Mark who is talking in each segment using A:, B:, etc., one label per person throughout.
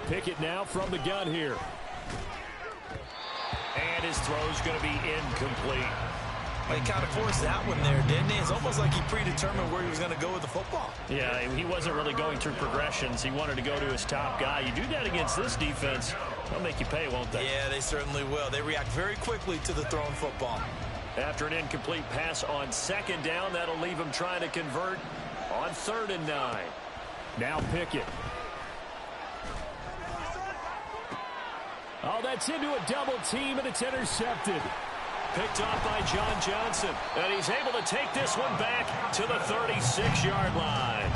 A: Pickett now from the gun here. And his throw's going to be incomplete.
B: He kind of forced that one there, didn't he? It's almost like he predetermined where he was going to go with the football.
A: Yeah, he wasn't really going through progressions. He wanted to go to his top guy. You do that against this defense, they'll make you pay, won't they?
B: Yeah, they certainly will. They react very quickly to the thrown football.
A: After an incomplete pass on second down, that'll leave him trying to convert on 3rd and 9. Now Pickett. Oh, that's into a double team, and it's intercepted. Picked off by John Johnson. And he's able to take this one back to the 36-yard line.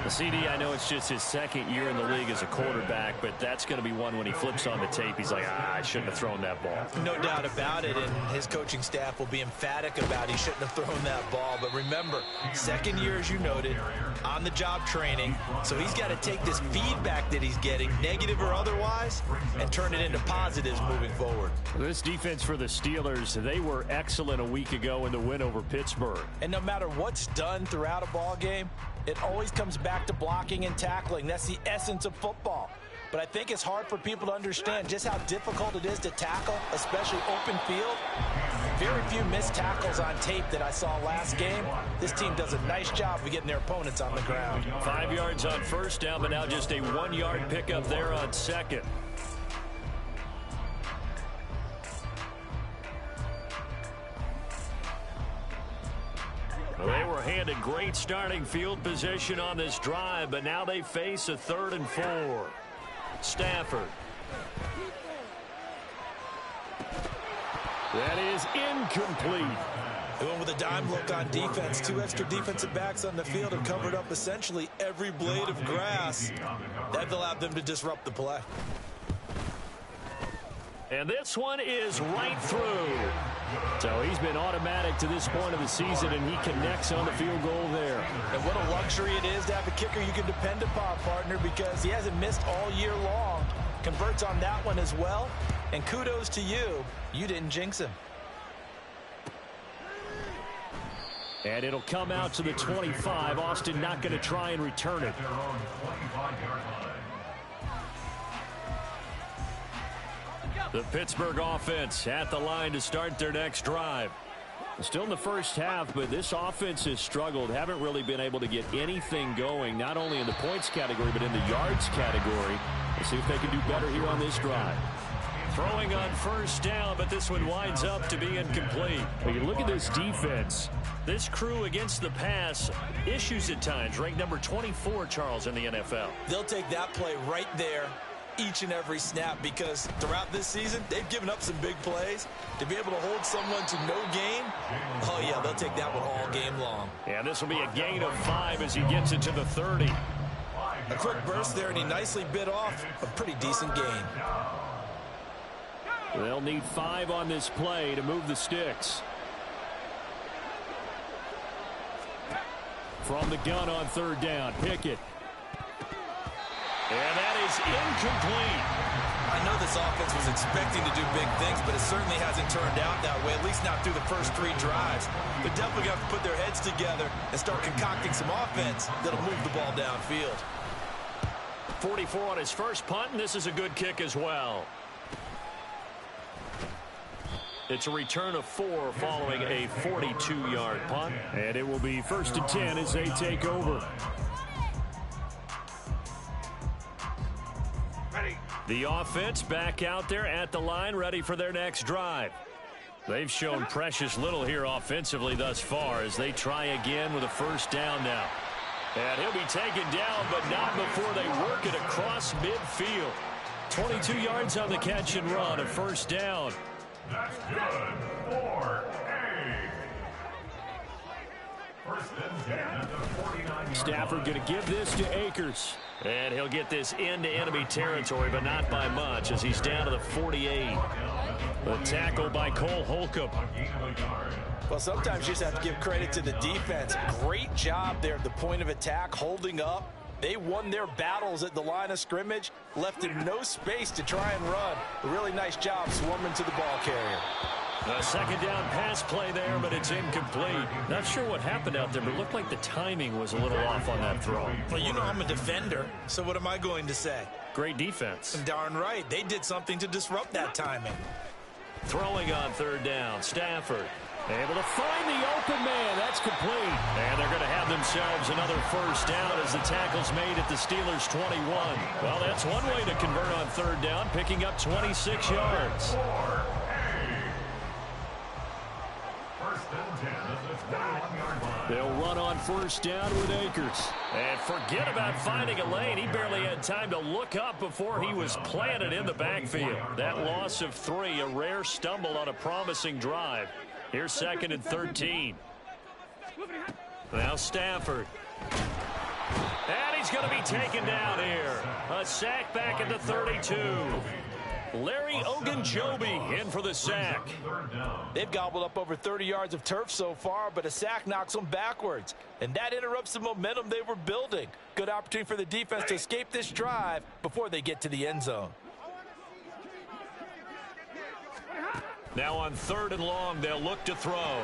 A: The CD, I know it's just his 2nd year in the league as a quarterback, but that's going to be one when he flips on the tape, he's like, I shouldn't have thrown that ball.
B: No doubt about it, and his coaching staff will be emphatic about he shouldn't have thrown that ball. But remember, 2nd year, as you noted, on-the-job training, so he's got to take this feedback that he's getting, negative or otherwise, and turn it into positives moving forward.
A: This defense for the Steelers, they were excellent a week ago in the win over Pittsburgh.
B: And no matter what's done throughout a ball game, it always comes back to blocking and tackling. That's the essence of football. But I think it's hard for people to understand just how difficult it is to tackle, especially open field. Very few missed tackles on tape that I saw last game. This team does a nice job of getting their opponents on the ground.
A: 5 yards on 1st down, but now just a 1-yard pickup there on 2nd. Well, they were handed great starting field position on this drive, but now they face a 3rd and 4. Stafford. That is incomplete.
B: They went with a dime look on defense. 2 extra defensive backs on the field have covered up essentially every blade of grass. That allowed them to disrupt the play.
A: And this one is right through. So he's been automatic to this point of the season, and he connects on the field goal there.
B: And what a luxury it is to have a kicker you can depend upon, partner, because he hasn't missed all year long. Converts on that one as well. And kudos to you. You didn't jinx him.
A: And it'll come out to the 25. Austin not going to try and return it. The Pittsburgh offense at the line to start their next drive. Still in the first half, but this offense has struggled. Haven't really been able to get anything going, not only in the points category, but in the yards category. Let's see if they can do better here on this drive. Throwing on 1st down, but this one winds up to be incomplete. Well, you look at this defense. This crew against the pass, issues at times. Ranked number 24, Charles, in the NFL.
B: They'll take that play right there each and every snap, because throughout this season, they've given up some big plays. To be able to hold someone to no gain, oh yeah, they'll take that one all game long.
A: And this will be a gain of 5 as he gets it to the 30.
B: A quick burst there, and he nicely bit off a pretty decent gain.
A: They'll need 5 on this play to move the sticks. From the gun on 3rd down, Pickett. And that is incomplete.
B: I know this offense was expecting to do big things, but it certainly hasn't turned out that way, at least not through the first 3 drives. They're definitely going to have to put their heads together and start concocting some offense that'll move the ball downfield.
A: 44 on his first punt, and this is a good kick as well. It's a return of 4 following a 42-yard punt. And it will be 1st and 10 as they take over. The offense back out there at the line, ready for their next drive. They've shown precious little here offensively thus far as they try again with a 1st down now. And he'll be taken down, but not before they work it across midfield. 22 yards on the catch and run, a 1st down.
C: That's good for A. 1st and 10 at the 49-yard
A: Stafford going to give this to Akers. And he'll get this into enemy territory, but not by much as he's down to the 48. The tackle by Cole Holcomb.
B: Well, sometimes you just have to give credit to the defense. Great job there at the point of attack, holding up. They won their battles at the line of scrimmage, left him no space to try and run. A really nice job swarming to the ball carrier.
A: A 2nd down pass play there, but it's incomplete. Not sure what happened out there, but it looked like the timing was a little off on that throw.
B: Well, you know I'm a defender, so what am I going to say?
A: great defense.
B: Darn right. They did something to disrupt that timing.
A: Throwing on third down, Stafford. Able to find the open man. That's complete. And they're going to have themselves another first down as the tackle's made at the Steelers' 21. Well, that's one way to convert on third down, picking up 26 yards. They'll run on first down with Akers. And forget about finding a lane. He barely had time to look up before he was planted in the backfield. That loss of 3, a rare stumble on a promising drive. Here's 2nd and 13. Now Stafford. And he's going to be taken down here. A sack back at the 32. Larry Ogunjobi in for the sack.
B: They've gobbled up over 30 yards of turf so far, but a sack knocks them backwards. And that interrupts the momentum they were building. Good opportunity for the defense to escape this drive before they get to the end zone.
A: Now on 3rd and long, they'll look to throw.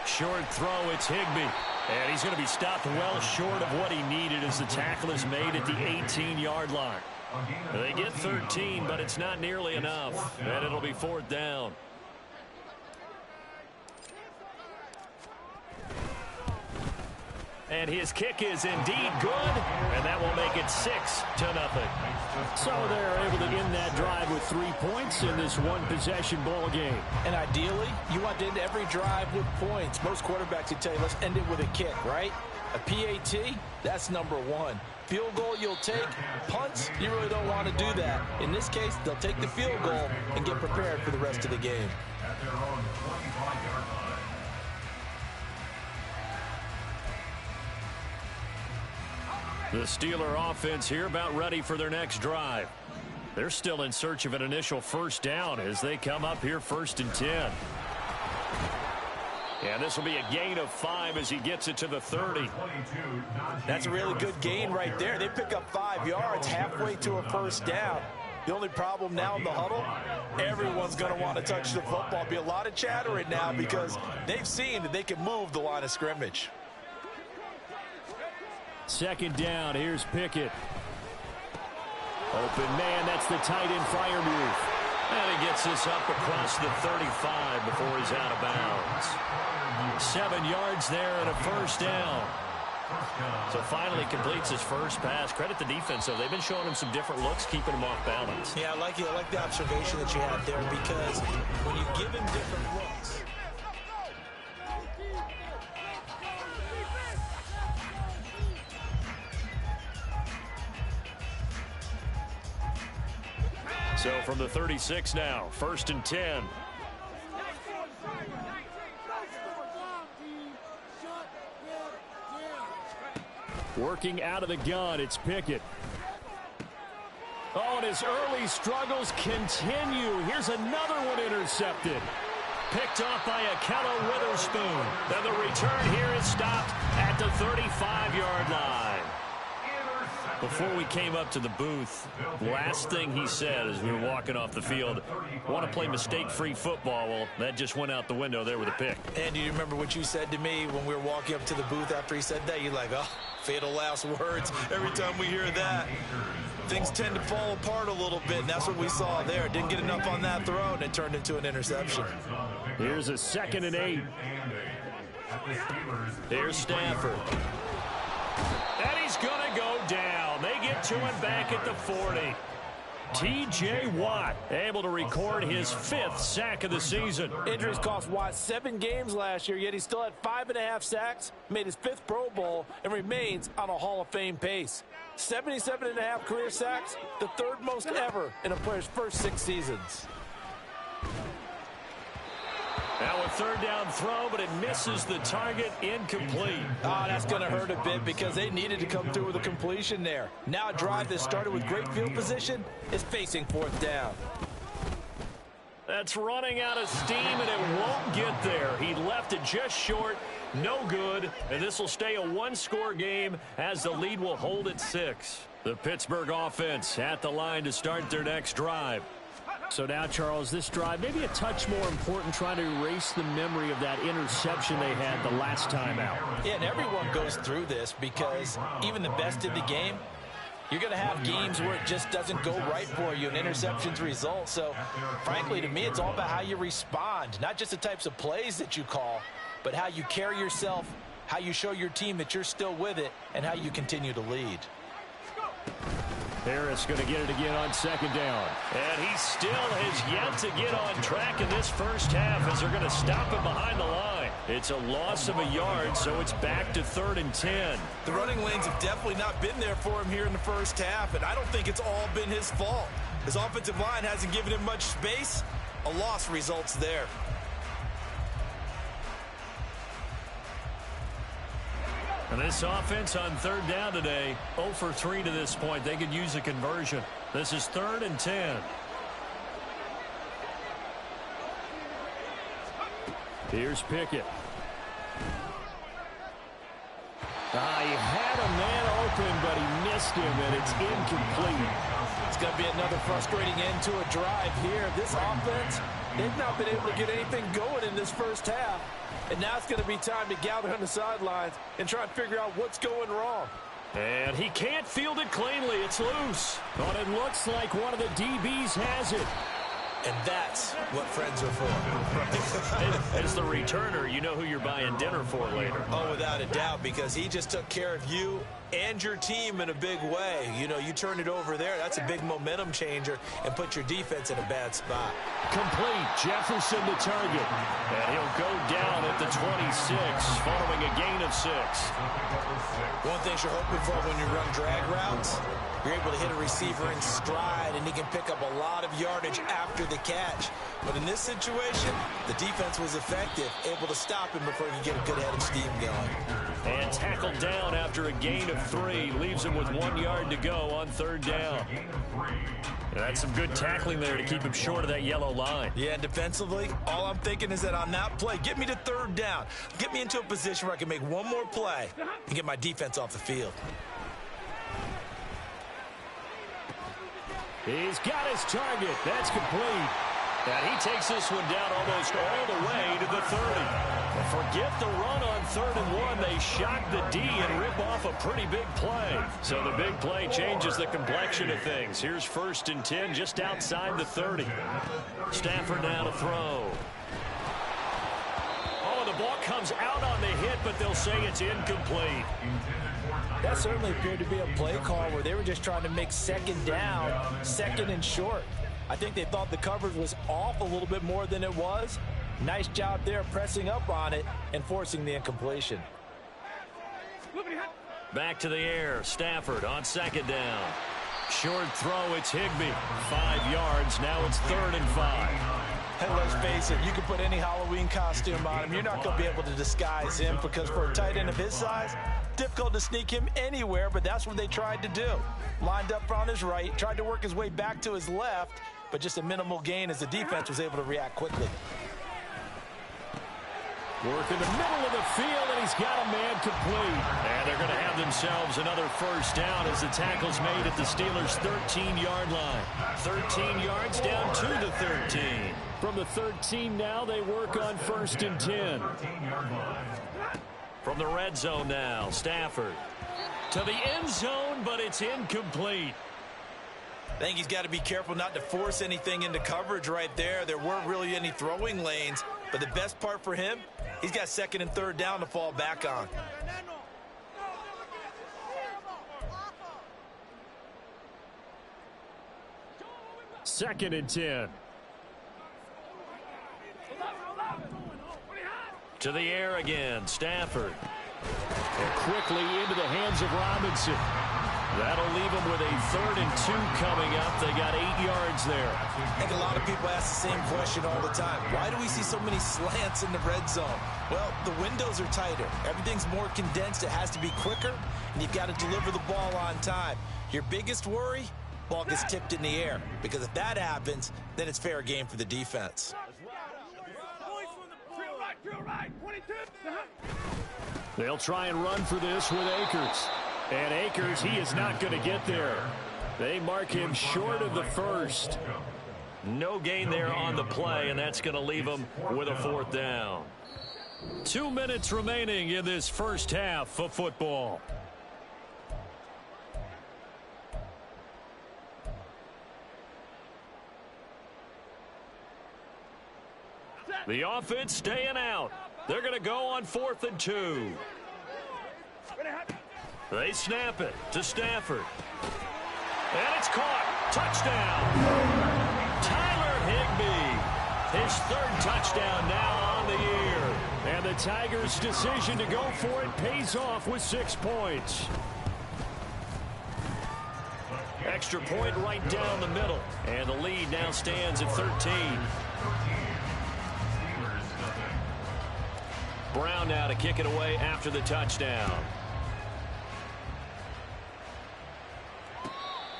A: Short throw, it's Higbee. And he's going to be stopped well short of what he needed as the tackle is made at the 18-yard line. They get 13, but it's not nearly enough. And it'll be 4th down. And his kick is indeed good, and that will make it 6-0. So they're able to end that drive with 3 points in this one-possession ball game.
B: And ideally, you want to end every drive with points. Most quarterbacks would tell you, let's end it with a kick, right? A PAT, that's number 1. Field goal you'll take. Punts, you really don't want to do that. In this case, they'll take the field goal and get prepared for the rest of the game.
C: At their own 25-yard line.
A: The Steeler offense here about ready for their next drive. They're still in search of an initial first down as they come up here 1st and 10. And this will be a gain of 5 as he gets it to the 30.
B: That's a really good gain right there. They pick up 5 yards halfway to a first down. The only problem now in the huddle, everyone's going to want to touch the football. Be a lot of chattering now because they've seen that they can move the line of scrimmage.
A: 2nd down, here's Pickett. Open man, that's the tight end Freiermuth. And he gets this up across the 35 before he's out of bounds. 7 yards there and a first down. So finally completes his first pass. Credit the defense, though. They've been showing him some different looks, keeping him off balance.
B: Yeah, I like the observation that you had there because when you give him different looks.
A: So from the 36 now, 1st and 10. Working out of the gun, it's Pickett. Oh, and his early struggles continue. Here's another one intercepted. Picked off by Akello Witherspoon. Then the return here is stopped at the 35-yard line. Before we came up to the booth, last thing he said as we were walking off the field, want to play mistake-free football. Well, that just went out the window there with a pick.
B: And do you remember what you said to me when we were walking up to the booth after he said that? You're like, oh, fatal last words. Every time we hear that, things tend to fall apart a little bit, and that's what we saw there. Didn't get enough on that throw, and it turned into an interception.
A: Here's a 2nd and 8. Here's Stafford. And he's going to go down. They get to him back at the 40. T.J. Watt able to record his 5th sack of the season.
B: Injuries cost Watt 7 games last year, yet he still had 5.5 sacks, made his 5th Pro Bowl, and remains on a Hall of Fame pace. 77.5 career sacks, the 3rd most ever in a player's first 6 seasons.
A: Now a 3rd down throw, but it misses the target, incomplete.
B: Oh, that's going to hurt a bit because they needed to come through with a completion there. Now a drive that started with great field position is facing 4th down.
A: That's running out of steam, and it won't get there. He left it just short, no good, and this will stay a 1-score game as the lead will hold at 6. The Pittsburgh offense at the line to start their next drive. So now, Charles, this drive maybe a touch more important, trying to erase the memory of that interception they had the last time out.
B: Yeah, and everyone goes through this because even the best in the game, You're going to have games where it just doesn't go right for you and interceptions result. So, frankly, to me, it's all about how you respond, not just the types of plays that you call, but how you carry yourself, how you show your team that you're still with it, and how you continue to lead.
A: Harris going to get it again on second down. And he still has yet to get on track in this first half as they're going to stop him behind the line. It's a loss of a yard, so it's back to 3rd and 10.
B: The running lanes have definitely not been there for him here in the first half, and I don't think it's all been his fault. His offensive line hasn't given him much space. A loss results there.
A: And this offense on 3rd down today, 0 for 3 to this point. They could use a conversion. This is 3rd and 10. Here's Pickett. He had a man open, but he missed him, and it's incomplete.
B: It's going to be another frustrating end to a drive here. This offense, they've not been able to get anything going in this first half. And now it's going to be time to gather on the sidelines and try and figure out what's going wrong.
A: And he can't field it cleanly. It's loose. But it looks like one of the DBs has it.
B: And that's what friends are for.
A: As the returner, you know who you're buying dinner for later.
B: Oh, without a doubt, because he just took care of you and your team in a big way. You know, you turn it over there. That's a big momentum changer and put your defense in a bad spot.
A: Complete. Jefferson the target. And he'll go down at the 26 following a gain of 6.
B: One thing you're hoping for when you run drag routes, you're able to hit a receiver in stride, and he can pick up a lot of yardage after the catch. But in this situation, the defense was effective, able to stop him before he could get a good head of steam going.
A: And tackled down after a gain of 3. Leaves him with 1 yard to go on 3rd down. That's some good tackling there to keep him short of that yellow line.
B: Yeah, and defensively, all I'm thinking is that on that play, get me to 3rd down. Get me into a position where I can make one more play and get my defense off the field.
A: He's got his target. That's complete. And he takes this one down almost all the way to the 30. Forget the run on 3rd and 1. They shock the D and rip off a pretty big play. So the big play changes the complexion of things. Here's 1st and 10 just outside the 30. Stafford now to throw. Oh, the ball comes out on the hit, but they'll say it's incomplete.
B: That certainly appeared to be a play call where they were just trying to make 2nd down, 2nd and short. I think they thought the coverage was off a little bit more than it was. Nice job there pressing up on it and forcing the incompletion.
A: Back to the air. Stafford on 2nd down. Short throw. It's Higbee. 5 yards. Now it's 3rd and 5.
B: And let's face it, you can put any Halloween costume on him. You're not going to be able to disguise him because for a tight end of his size, difficult to sneak him anywhere, but that's what they tried to do. Lined up on his right, tried to work his way back to his left, but just a minimal gain as the defense was able to react quickly.
A: Work in the middle of the field, and he's got a man complete. And they're going to have themselves another 1st down as the tackle's made at the Steelers' 13-yard line. 13 yards down to the 13. From the 13 now, they work on 1st and 10. From the red zone now, Stafford to the end zone, but it's incomplete.
B: I think he's got to be careful not to force anything into coverage right there. There weren't really any throwing lanes, but the best part for him, he's got 2nd and 3rd down to fall back on.
A: Second and 10. To the air again, Stafford. And quickly into the hands of Robinson. That'll leave them with a 3rd and 2 coming up. They got 8 yards there.
B: I think a lot of people ask the same question all the time. Why do we see so many slants in the red zone? Well, the windows are tighter. Everything's more condensed. It has to be quicker, and you've got to deliver the ball on time. Your biggest worry, ball gets tipped in the air, because if that happens, then it's fair game for the defense.
A: They'll try and run for this with Akers. And Akers, he is not going to get there. They mark him short of the 1st. No gain there on the play, and that's going to leave them with a 4th down. 2 minutes remaining in this first half of football. The offense staying out. They're going to go on 4th and 2. They snap it to Stafford. And it's caught. Touchdown. Tyler Higbee. His 3rd touchdown now on the year. And the Tigers' decision to go for it pays off with 6 points. Extra point right down the middle. And the lead now stands at 13. Brown now to kick it away after the touchdown.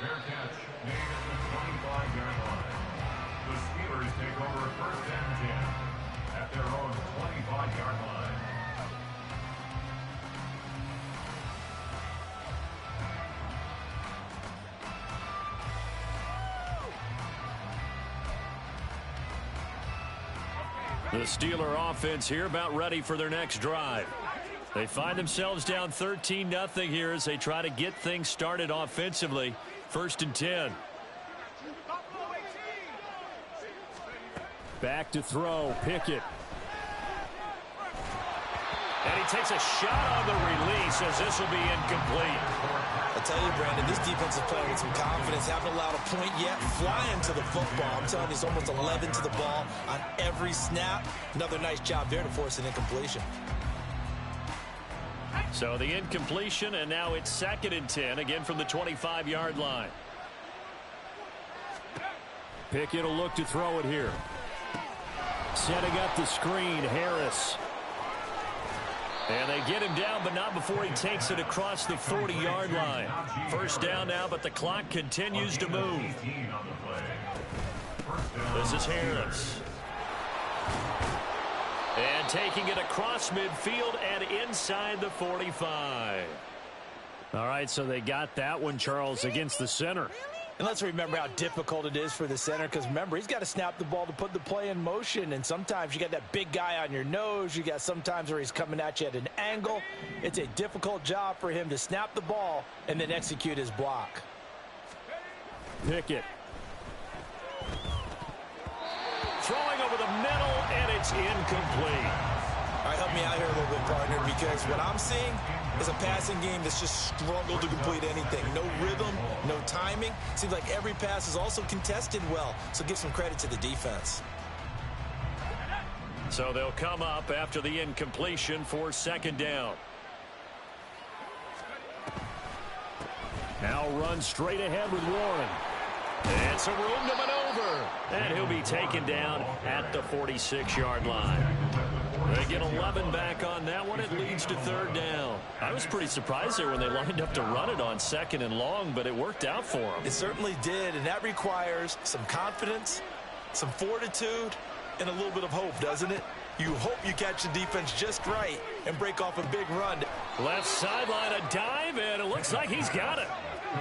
C: Fair catch, made at the 25-yard line. The Steelers take over 1st and 10 at their own 25-yard line.
A: The Steeler offense here about ready for their next drive. They find themselves down 13-0 here as they try to get things started offensively. 1st and 10. Back to throw. Pickett. And he takes a shot on the release as this will be incomplete.
B: I tell you, Brandon, this defense is playing with some confidence. Haven't allowed a point yet. Flying to the football. I'm telling you, it's almost 11 to the ball on every snap. Another nice job there to force an incompletion.
A: So the incompletion, and now it's 2nd and 10, again from the 25-yard line. Pickett will look to throw it here. Setting up the screen, Harris. And they get him down, but not before he takes it across the 40-yard line. 1st down now, but the clock continues to move. This is Harris. And taking it across midfield and inside the 45. All right, so they got that one, Charles, against the center.
B: And let's remember how difficult it is for the center, because remember, he's got to snap the ball to put the play in motion, and sometimes you got that big guy on your nose. You got sometimes where he's coming at you at an angle. It's a difficult job for him to snap the ball and then execute his block.
A: Pickett. Throwing over the middle, and it's incomplete.
B: All right, help me out here a little bit, partner, because what I'm seeing is a passing game that's just struggled to complete anything. No rhythm, no timing. Seems like every pass is also contested well, so give some credit to the defense.
A: So they'll come up after the incompletion for 2nd down. Now run straight ahead with Warren. And some room to maneuver. And he'll be taken down at the 46-yard line. They get 11 back on that one. It leads to 3rd down. I was pretty surprised there when they lined up to run it on 2nd and long, but it worked out for them.
B: It certainly did, and that requires some confidence, some fortitude, and a little bit of hope, doesn't it? You hope you catch the defense just right and break off a big run.
A: Left sideline, a dive, and it looks like he's got it.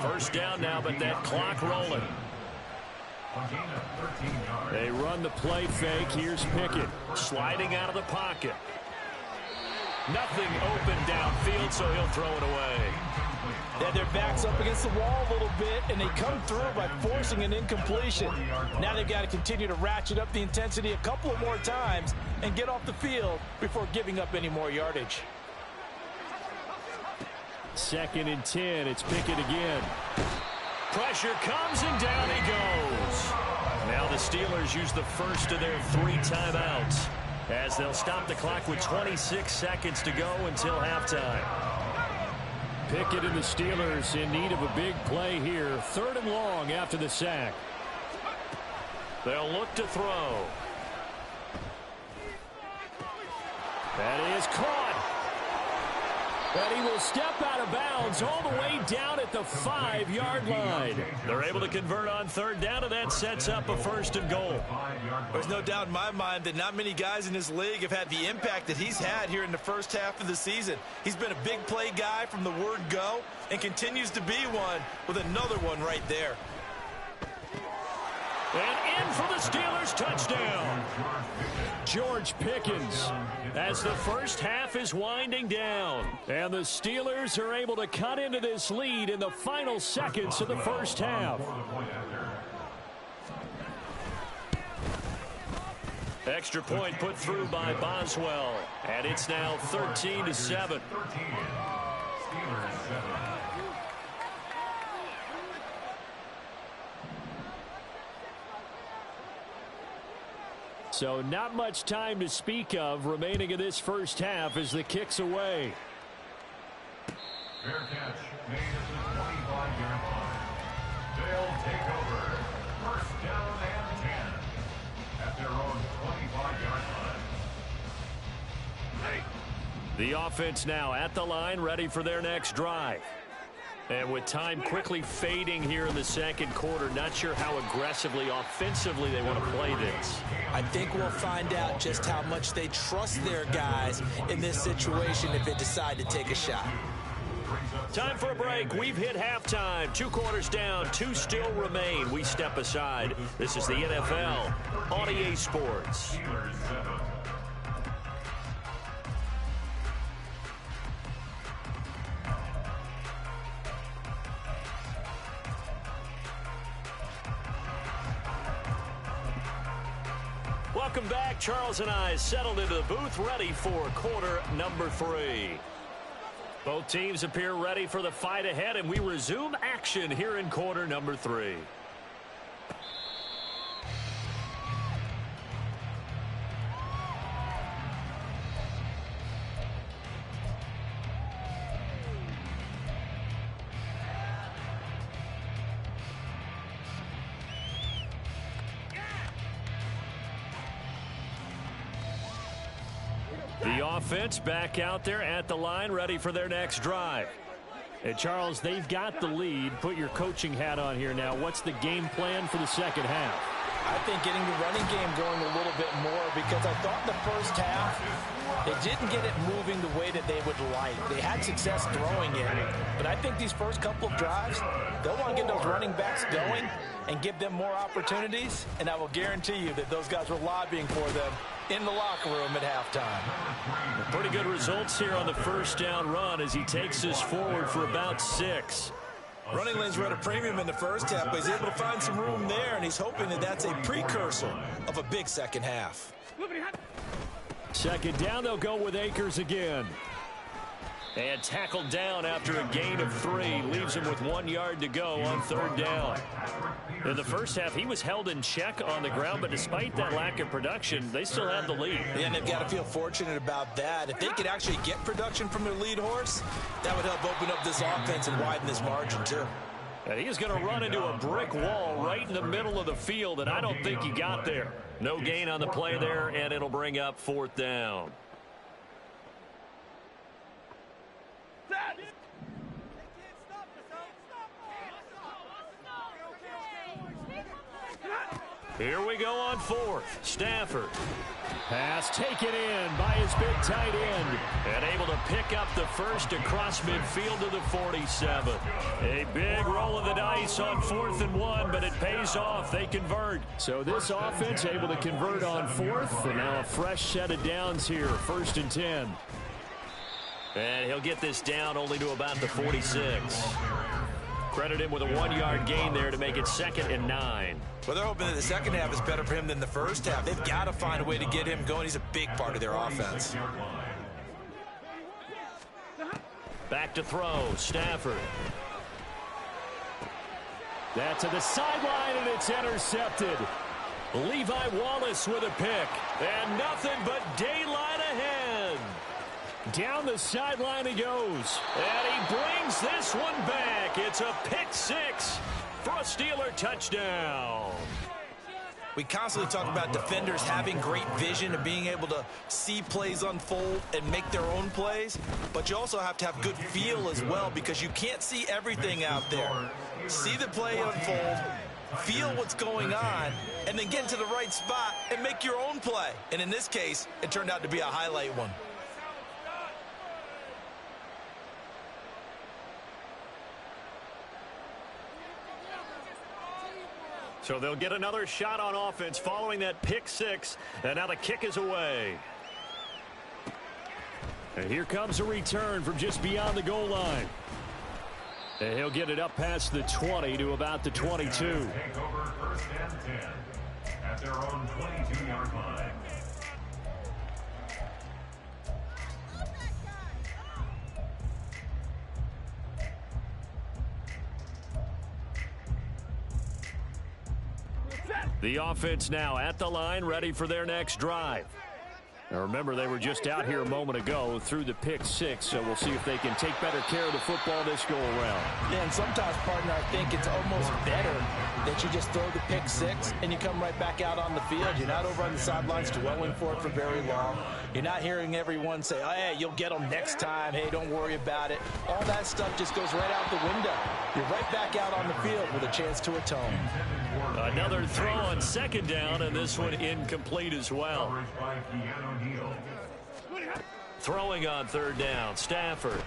A: 1st down now, but that clock rolling. They run the play fake. Here's Pickett sliding out of the pocket. Nothing open downfield, so he'll throw it away.
B: They had their backs up against the wall a little bit, and they come through by forcing an incompletion. Now they've got to continue to ratchet up the intensity a couple of more times and get off the field before giving up any more yardage.
A: 2nd and 10. It's Pickett again. Pressure comes, and down he goes. Now the Steelers use the first of their 3 timeouts as they'll stop the clock with 26 seconds to go until halftime. Pickett and the Steelers in need of a big play here. 3rd and long after the sack. They'll look to throw. That is caught. And he will step out of bounds all the way down at the 5-yard line. They're able to convert on 3rd down, and that sets up a 1st and goal.
B: There's no doubt in my mind that not many guys in this league have had the impact that he's had here in the first half of the season. He's been a big play guy from the word go and continues to be one with another one right there.
A: And in for the Steelers touchdown. George Pickens as the first half is winding down. And the Steelers are able to cut into this lead in the final seconds of the first half. Extra point put through by Boswell. And it's now 13-7.
C: 13. Steelers 7.
A: So not much time to speak of remaining in this first half as the kick's away.
C: Fair catch made at the 25-yard line. They'll take over. First down and 10 at their own 25-yard line.
A: The offense now at the line, ready for their next drive. And with time quickly fading here in the second quarter, not sure how aggressively, offensively they want to play this.
B: I think we'll find out just how much they trust their guys in this situation if they decide to take a shot.
A: Time for a break. We've hit halftime. 2 quarters down, 2 still remain. We step aside. This is the NFL on EA Sports.
C: Steelers 7.
A: Welcome back. Charles and I settled into the booth, ready for quarter number 3. Both teams appear ready for the fight ahead, and we resume action here in quarter number 3. The offense back out there at the line, ready for their next drive. And Charles, they've got the lead. Put your coaching hat on here now. What's the game plan for the second half?
B: I think getting the running game going a little bit more, because I thought in the first half they didn't get it moving the way that they would like. They had success throwing it, but I think these first couple of drives, they'll want to get those running backs going and give them more opportunities, and I will guarantee you that those guys were lobbying for them in the locker room at halftime.
A: Pretty good results here on the first down run as he takes us forward for about 6.
B: Running lanes were at a premium in the first half, but he's able to find some room there, and he's hoping that that's a precursor of a big second half.
A: Second down, they'll go with Akers again. And tackled down after a gain of 3. Leaves him with 1 yard to go on third down. In the first half, he was held in check on the ground, but despite that lack of production, they still have the lead.
B: Yeah, and they've got to feel fortunate about that. If they could actually get production from their lead horse, that would help open up this offense and widen this margin, too.
A: And he is going to run into a brick wall right in the middle of the field, and I don't think he got there. No gain on the play there, and it'll bring up fourth down. Here we go on fourth. Stafford. Pass taken in by his big tight end. And able to pick up the first across midfield to the 47. A big roll of the dice on 4th and 1, but it pays off. They convert. So this offense able to convert on 4th. And now a fresh set of downs here. 1st and 10. And he'll get this down only to about the 46. Credit him with a 1 yard gain there to make it 2nd and 9.
B: Well, they're hoping that the second half is better for him than the first half. They've got to find a way to get him going. He's a big part of their offense.
A: Back to throw. Stafford. That's to the sideline, and it's intercepted. Levi Wallace with a pick. And nothing but daylight ahead. Down the sideline he goes. And he brings this one back. It's a pick 6 for a Steeler touchdown.
B: We constantly talk about defenders having great vision and being able to see plays unfold and make their own plays. But you also have to have good feel as well, because you can't see everything out there. See the play unfold, feel what's going on, and then get into the right spot and make your own play. And in this case, it turned out to be a highlight one.
A: So they'll get another shot on offense following that pick 6. And now the kick is away. And here comes a return from just beyond the goal line. And he'll get it up past the 20 to about the 22.
C: Take over 1st and 10 at their own 22-yard line.
A: The offense now at the line, ready for their next drive. Now remember, they were just out here a moment ago through the pick six, so we'll see if they can take better care of the football this go-around.
B: Yeah, and sometimes, partner, I think it's almost better that you just throw the pick six and you come right back out on the field. You're not over on the sidelines dwelling for it for very long. You're not hearing everyone say, oh, hey, you'll get them next time. Hey, don't worry about it. All that stuff just goes right out the window. You're right back out on the field with a chance to atone.
A: Another throw on second down, and this one incomplete as well. Throwing on third down, Stafford.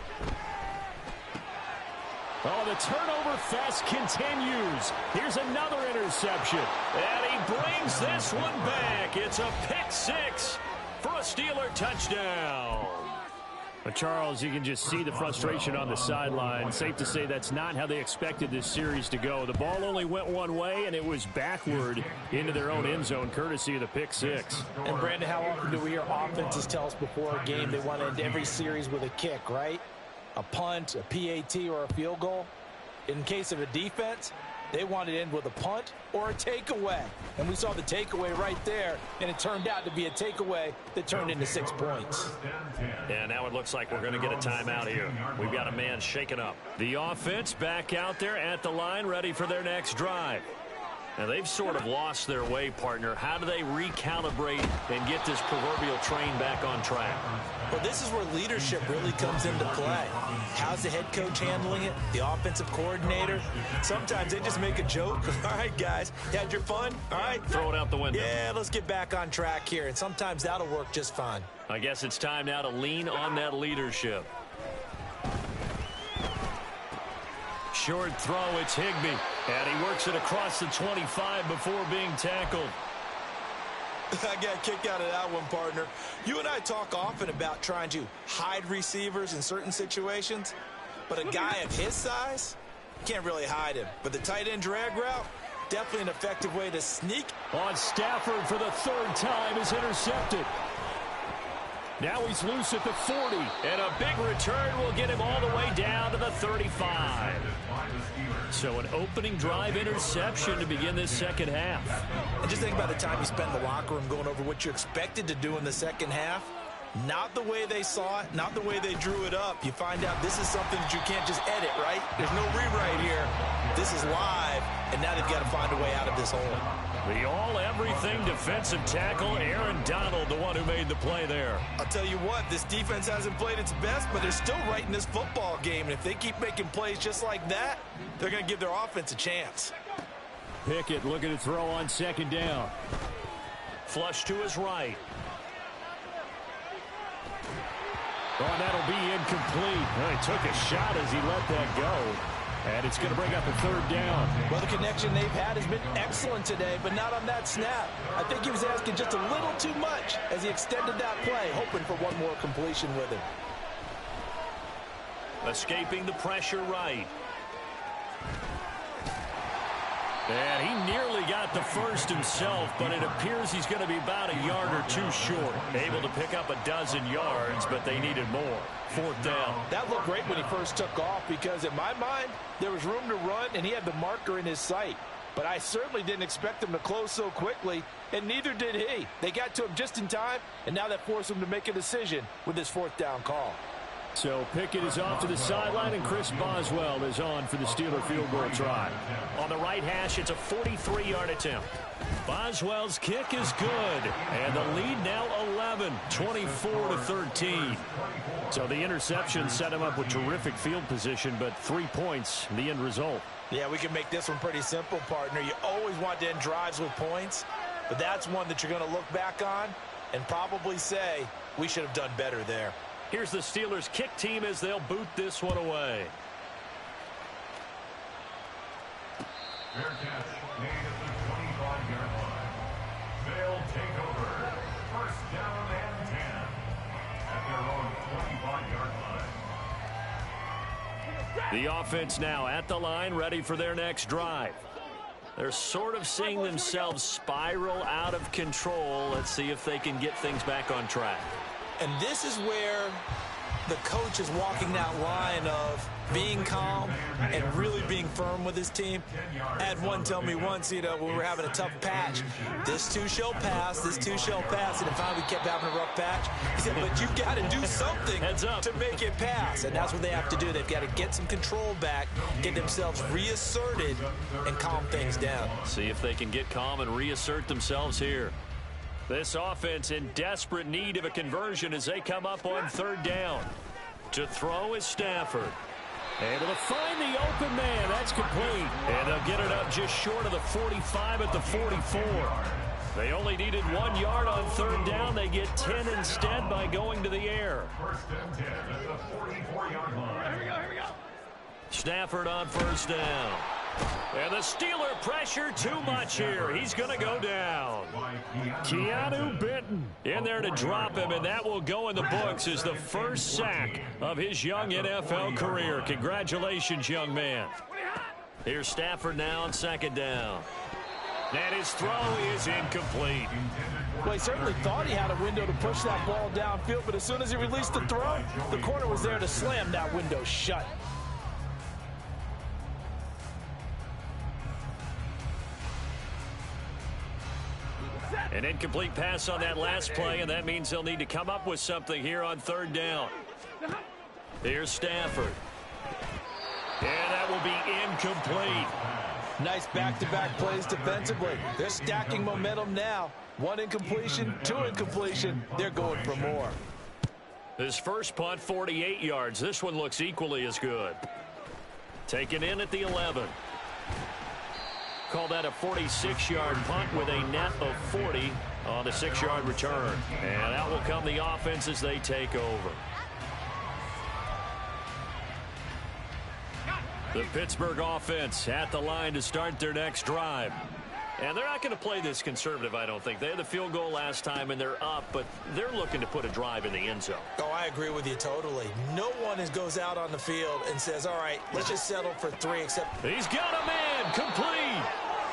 A: Oh, the turnover fest continues. Here's another interception, and he brings this one back. It's a pick six for a Steeler touchdown. But Charles, you can just see the frustration on the sideline. Safe to say that's not how they expected this series to go. The ball only went one way, and it was backward into their own end zone, courtesy of the pick six.
B: And, Brandon, how often do we hear offenses tell us before a game they want to end every series with a kick, right? A punt, a PAT, or a field goal. In case of a defense, they want to end with a punt or a takeaway. And we saw the takeaway right there, and it turned out to be a takeaway that turned into 6 points.
A: Yeah, now it looks like we're going to get a timeout here. We've got a man shaken up. The offense back out there at the line, ready for their next drive. Now, they've sort of lost their way, partner. How do they recalibrate and get this proverbial train back on track?
B: Well, this is where leadership really comes into play. How's the head coach handling it? The offensive coordinator? Sometimes they just make a joke. All right, guys, you had your fun? All right.
A: Throw it out the window.
B: Yeah, let's get back on track here. And sometimes that'll work just fine.
A: I guess it's time now to lean on that leadership. Short throw, it's Higbee. And he works it across the 25 before being tackled.
B: I got a kick out of that one, partner. You and I talk often about trying to hide receivers in certain situations, but a guy of his size, can't really hide him. But the tight end drag route, definitely an effective way to sneak.
A: On Stafford for the third time is intercepted. Now he's loose at the 40, and a big return will get him all the way down to the 35. So an opening drive interception to begin this second half.
B: And just think about the time you spend in the locker room going over what you expected to do in the second half. Not the way they saw it, not the way they drew it up. You find out this is something that you can't just edit, right? There's no rewrite here. This is live, and now they've got to find a way out of this hole.
A: The all-everything defensive tackle, Aaron Donald, the one who made the play there.
B: I'll tell you what, this defense hasn't played its best, but they're still right in this football game. And if they keep making plays just like that, they're going to give their offense a chance.
A: Pickett looking to throw on second down. Flush to his right. Oh, that'll be incomplete. Well, he took a shot as he let that go. And it's going to bring up a third down.
B: Well, the connection they've had has been excellent today, but not on that snap. I think he was asking just a little too much as he extended that play, hoping for one more completion with him.
A: Escaping the pressure right. And he nearly got the first himself, but it appears he's going to be about a yard or two short. Able to pick up a dozen yards, but they needed more. Fourth down.
B: That looked great when he first took off because, in my mind, there was room to run, and he had the marker in his sight. But I certainly didn't expect him to close so quickly, and neither did he. They got to him just in time, and now that forced him to make a decision with his fourth down call.
A: So Pickett is off to the sideline, and Chris Boswell is on for the Steeler field goal try. On the right hash, it's a 43-yard attempt. Boswell's kick is good, and the lead now 11, 24-13. So the interception set him up with terrific field position, but 3 points, the end result.
B: Yeah, we can make this one pretty simple, partner. You always want to end drives with points, but that's one that you're going to look back on and probably say, we should have done better there.
A: Here's the Steelers kick team as they'll boot this one away.
C: Fair catch made at the 25-yard line. They'll take over. First down and 10 at their own 25-yard line.
A: The offense now at the line, ready for their next drive. They're sort of seeing themselves spiral out of control. Let's see if they can get things back on track.
B: And this is where the coach is walking that line of being calm and really being firm with his team. I had one tell me once, when we were having a tough patch, this too shall pass, this too shall pass. And finally we kept having a rough patch. He said, but you've got to do something to make it pass. And that's what they have to do. They've got to get some control back, get themselves reasserted, and calm things down.
A: See if they can get calm and reassert themselves here. This offense in desperate need of a conversion as they come up on third down. To throw is Stafford. Able to find the open man. That's complete. And they'll get it up just short of the 45 at the 44. They only needed 1 yard on third down. They get 10 instead by going to the air.
C: First and 10 at the 44-yard line.
D: Here we go.
A: Stafford on first down. And the Steeler pressure too much here. He's going to go down. Keanu Benton in there to drop him, and that will go in the books as the first sack of his young NFL career. Congratulations, young man. Here's Stafford now on second down. And his throw is incomplete.
B: Well, he certainly thought he had a window to push that ball downfield, but as soon as he released the throw, the corner was there to slam that window shut.
A: An incomplete pass on that last play, and that means they'll need to come up with something here on third down. Here's Stafford. And that will be incomplete.
B: Nice back-to-back plays defensively. They're stacking momentum now. One incompletion, two incompletion. They're going for more.
A: His first punt, 48 yards. This one looks equally as good. Taken in at the 11. Call that a 46-yard punt with a net of 40 on the 6-yard return. And out will come the offense as they take over. The Pittsburgh offense at the line to start their next drive. And they're not going to play this conservative, I don't think. They had the field goal last time, and they're up, but they're looking to put a drive in the end zone.
B: Oh, I agree with you totally. No one goes out on the field and says, all right, let's just settle for 3, except...
A: He's got a man, complete.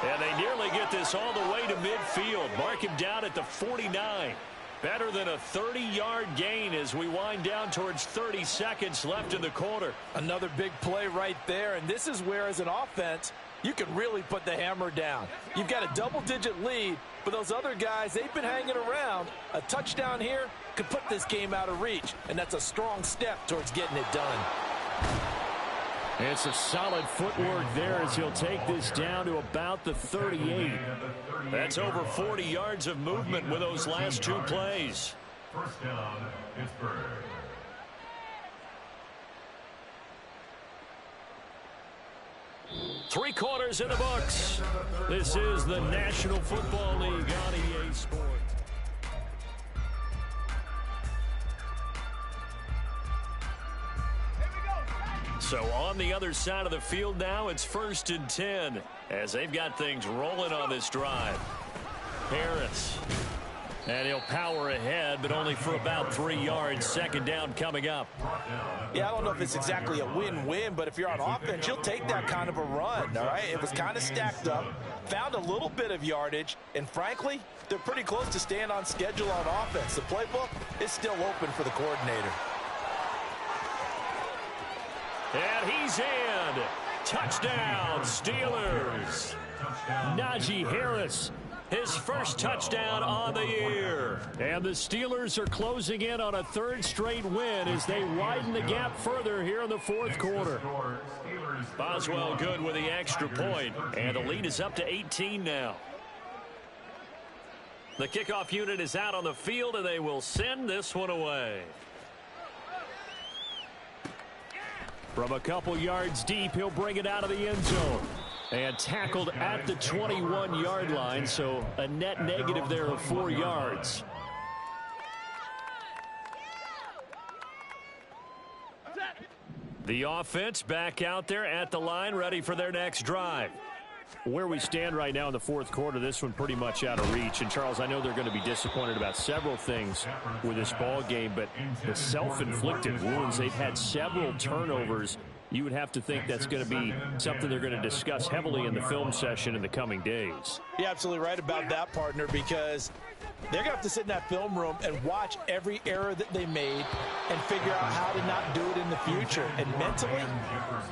A: And they nearly get this all the way to midfield. Mark him down at the 49. Better than a 30-yard gain as we wind down towards 30 seconds left in the quarter.
B: Another big play right there, and this is where, as an offense, you can really put the hammer down. You've got a double-digit lead, but those other guys, they've been hanging around. A touchdown here could put this game out of reach, and that's a strong step towards getting it done.
A: It's a solid footwork there as he'll take this down to about the 38. That's over 40 yards of movement with those last 2 plays.
C: First down, Pittsburgh.
A: Three quarters in the books. This is the National Football League on EA Sports. So on the other side of the field now, it's 1st and 10 as they've got things rolling on this drive. Harris. And he'll power ahead, but only for about 3 yards. Second down coming up.
B: Yeah, I don't know if it's exactly a win-win, but if you're on offense, you'll take that kind of a run, all right? It was kind of stacked up, found a little bit of yardage, and frankly, they're pretty close to staying on schedule on offense. The playbook is still open for the coordinator.
A: And he's in. Touchdown, Steelers. Najee Harris, his first touchdown on the year. And the Steelers are closing in on a 3rd straight win as they widen the gap further here in the 4th quarter. Boswell good with the extra point, and the lead is up to 18 now. The kickoff unit is out on the field, and they will send this one away. From a couple yards deep, he'll bring it out of the end zone. And tackled at the 21-yard line, so a net negative there of 4 yards. The offense back out there at the line, ready for their next drive. Where we stand right now in the 4th quarter, this one pretty much out of reach. And, Charles, I know they're going to be disappointed about several things with this ball game, but the self-inflicted wounds, they've had several turnovers you would have to think that's going to be something they're going to discuss heavily in the film session in the coming days.
B: You're absolutely right about that, partner, because they're going to have to sit in that film room and watch every error that they made and figure out how to not do it in the future. And mentally,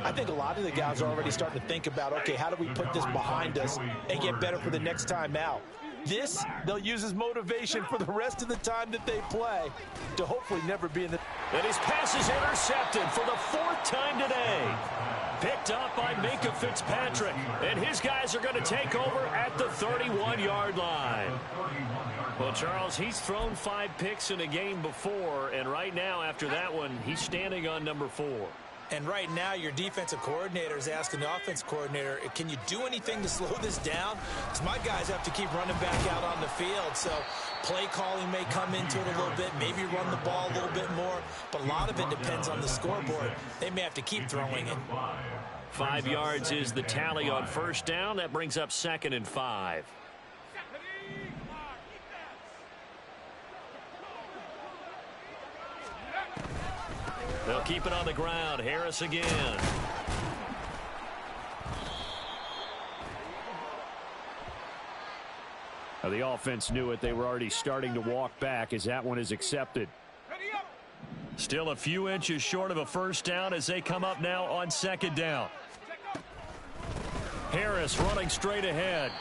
B: I think a lot of the guys are already starting to think about, okay, how do we put this behind us and get better for the next time out? This, they'll use as motivation for the rest of the time that they play to hopefully never be in the...
A: And his pass is intercepted for the 4th time today. Picked up by Minka Fitzpatrick. And his guys are going to take over at the 31-yard line. Well, Charles, he's thrown 5 picks in a game before, and right now, after that one, he's standing on number 4.
B: And right now, your defensive coordinator is asking the offense coordinator, can you do anything to slow this down? Because my guys have to keep running back out on the field. So play calling may come into it a little bit, maybe run the ball a little bit more. But a lot of it depends on the scoreboard. They may have to keep throwing it.
A: 5 yards is the tally on first down. That brings up 2nd and 5. They'll keep it on the ground. Harris again. Now the offense knew it. They were already starting to walk back as that one is accepted. Still a few inches short of a first down as they come up now on 2nd down. Harris running straight ahead.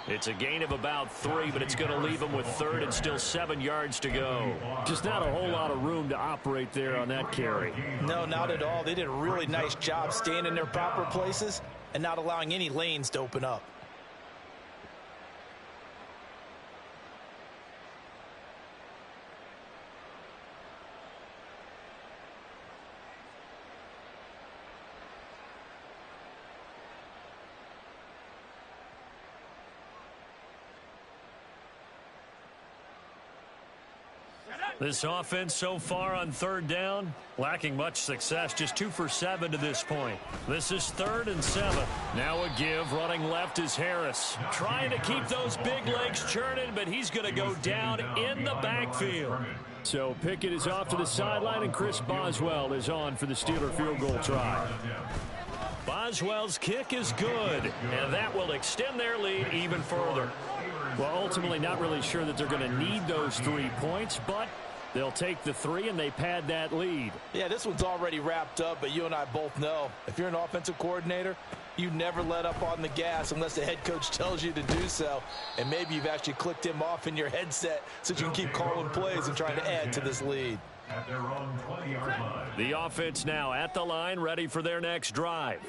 A: It's a gain of about 3, but it's going to leave them with 3rd and still 7 yards to go. Just not a whole lot of room to operate there on that carry.
B: No, not at all. They did a really nice job staying in their proper places and not allowing any lanes to open up.
A: This offense so far on 3rd down, lacking much success, just 2 for 7 to this point. This is 3rd and 7. Now a give, running left is Harris. Trying to keep those big legs churning, but he's going to go down in the backfield. So Pickett is off to the sideline, and Chris Boswell is on for the Steeler field goal try. Boswell's kick is good, and that will extend their lead even further. Well, ultimately not really sure that they're going to need those 3 points, but they'll take the 3 and they pad that lead.
B: Yeah, this one's already wrapped up, but you and I both know if you're an offensive coordinator, you never let up on the gas unless the head coach tells you to do so. And maybe you've actually clicked him off in your headset so you can keep calling plays and trying to add to this lead.
C: At their own 20-yard line.
A: The offense now at the line, ready for their next drive.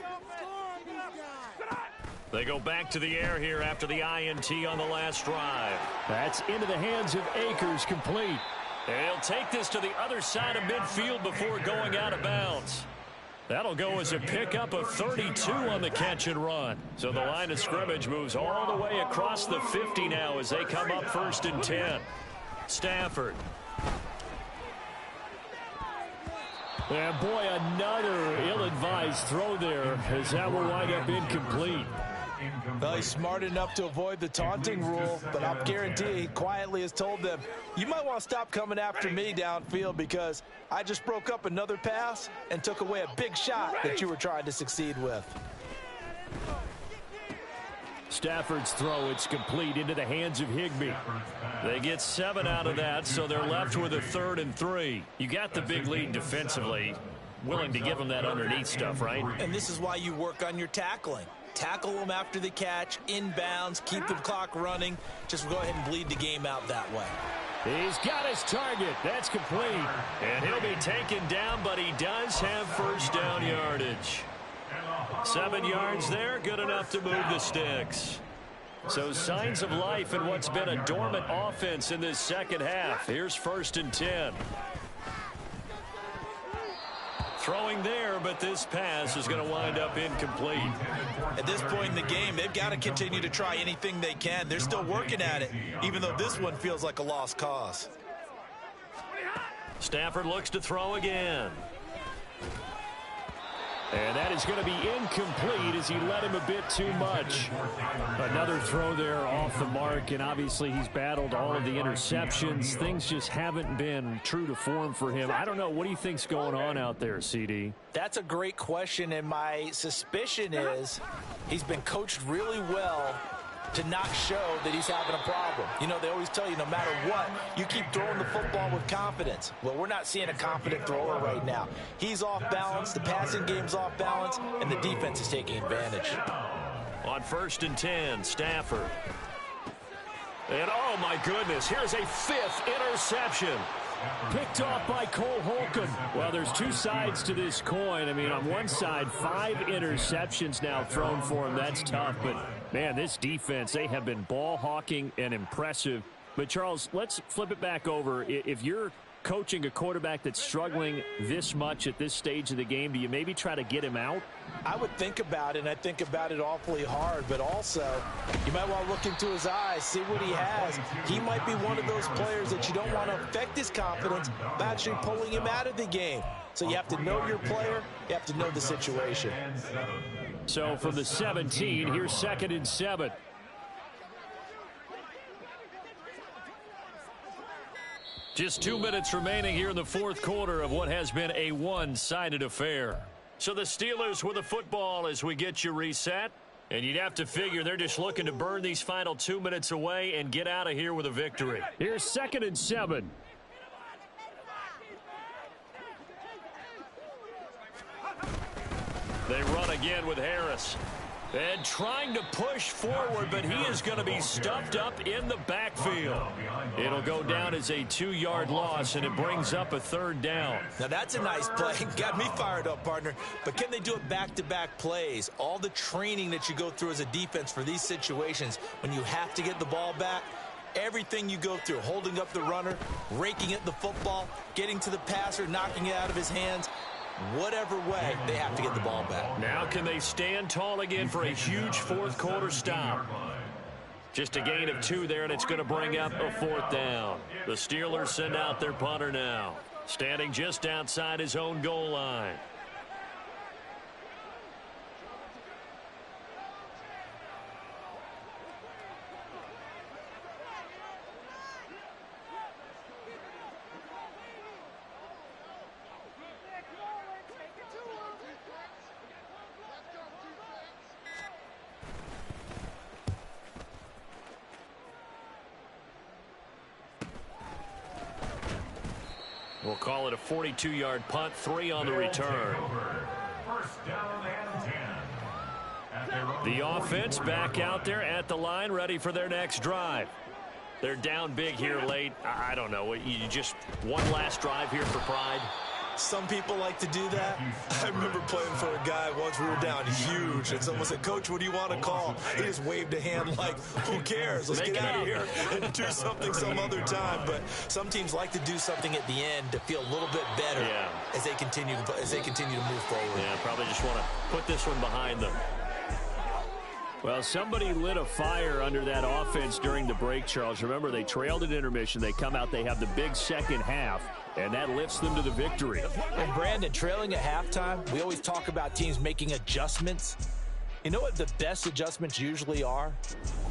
A: They go back to the air here after the INT on the last drive. That's into the hands of Akers, complete. And he'll take this to the other side of midfield before going out of bounds. That'll go as a pickup of 32 on the catch and run. So the line of scrimmage moves all the way across the 50 now as they come up 1st and 10. Stafford. And boy, another ill-advised throw there as that will wind up incomplete.
B: Well, he's smart enough to avoid the taunting rule, but I'll guarantee he quietly has told them, you might want to stop coming after me downfield because I just broke up another pass and took away a big shot that you were trying to succeed with.
A: Stafford's throw, it's complete into the hands of Higbee. They get 7 out of that, so they're left with a 3rd and 3. You got the big lead defensively. Willing to give them that underneath stuff, right?
B: And this is why you work on your tackling. Tackle them after the catch, inbounds, keep the clock running. Just go ahead and bleed the game out that way.
A: He's got his target. That's complete. And he'll be taken down, but he does have first down yardage. 7 yards there, good enough to move the sticks. So signs of life in what's been a dormant offense in this second half. Here's 1st and 10. Throwing there, but this pass is going to wind up incomplete.
B: At this point in the game, they've got to continue to try anything they can. They're still working at it, even though this one feels like a lost cause.
A: Stafford looks to throw again. And that is going to be incomplete as he led him a bit too much. Another throw there off the mark, and obviously he's battled all of the interceptions. Things just haven't been true to form for him. I don't know. What do you think's going on out there, CD?
B: That's a great question, and my suspicion is he's been coached really well to not show that he's having a problem. You know, they always tell you no matter what, you keep throwing the football with confidence. Well, we're not seeing a confident thrower right now. He's off balance, the passing game's off balance, and the defense is taking advantage.
A: On 1st and 10, Stafford. And oh my goodness, here's a 5th interception. Picked off by Cole Holcomb. Well, there's two sides to this coin. I mean, on one side, 5 interceptions now thrown for him. That's tough. But, man, this defense, they have been ball hawking and impressive. But, Charles, let's flip it back over. If you're coaching a quarterback that's struggling this much at this stage of the game, do you maybe try to get him out?
B: I would think about it, and I think about it awfully hard, but also you might want to look into his eyes, see what he has. He might be one of those players that you don't want to affect his confidence by actually pulling him out of the game. So you have to know your player, you have to know the situation.
A: So from the 17, here's 2nd and 7. Just 2 minutes remaining here in the 4th quarter of what has been a one-sided affair. So the Steelers with the football as we get you reset. And you'd have to figure they're just looking to burn these final 2 minutes away and get out of here with a victory. Here's 2nd and 7. They run again with Harris. And trying to push forward, but he is going to be stuffed up in the backfield. It'll go down as a 2-yard loss, and it brings up a 3rd down.
B: Now, that's a nice play. Got me fired up, partner. But can they do it back-to-back plays? All the training that you go through as a defense for these situations, when you have to get the ball back, everything you go through, holding up the runner, raking at the football, getting to the passer, knocking it out of his hands, whatever way, they have to get the ball back.
A: Now can they stand tall again for a huge 4th quarter stop? Just a gain of 2 there, and it's going to bring up a 4th down. The Steelers send out their punter now, standing just outside his own goal line. We'll call it a 42-yard punt, 3 on the return. The offense back out there at the line, ready for their next drive. They're down big here late. I don't know. You just one last drive here for pride.
B: Some people like to do that. I remember playing for a guy once we were down huge, and someone said, "Coach, what do you want to call?" He just waved a hand like, who cares? Let's get out of here and do something some other time. But some teams like to do something at the end to feel a little bit better as they continue to move forward.
A: Yeah, probably just want to put this one behind them. Well, somebody lit a fire under that offense during the break, Charles. Remember, they trailed at intermission. They come out, they have the big second half, and that lifts them to the victory.
B: And, Brandon, trailing at halftime, we always talk about teams making adjustments. You know what the best adjustments usually are?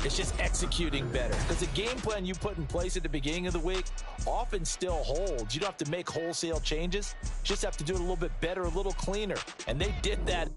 B: It's just executing better. Because the game plan you put in place at the beginning of the week often still holds. You don't have to make wholesale changes. You just have to do it a little bit better, a little cleaner. And they did that.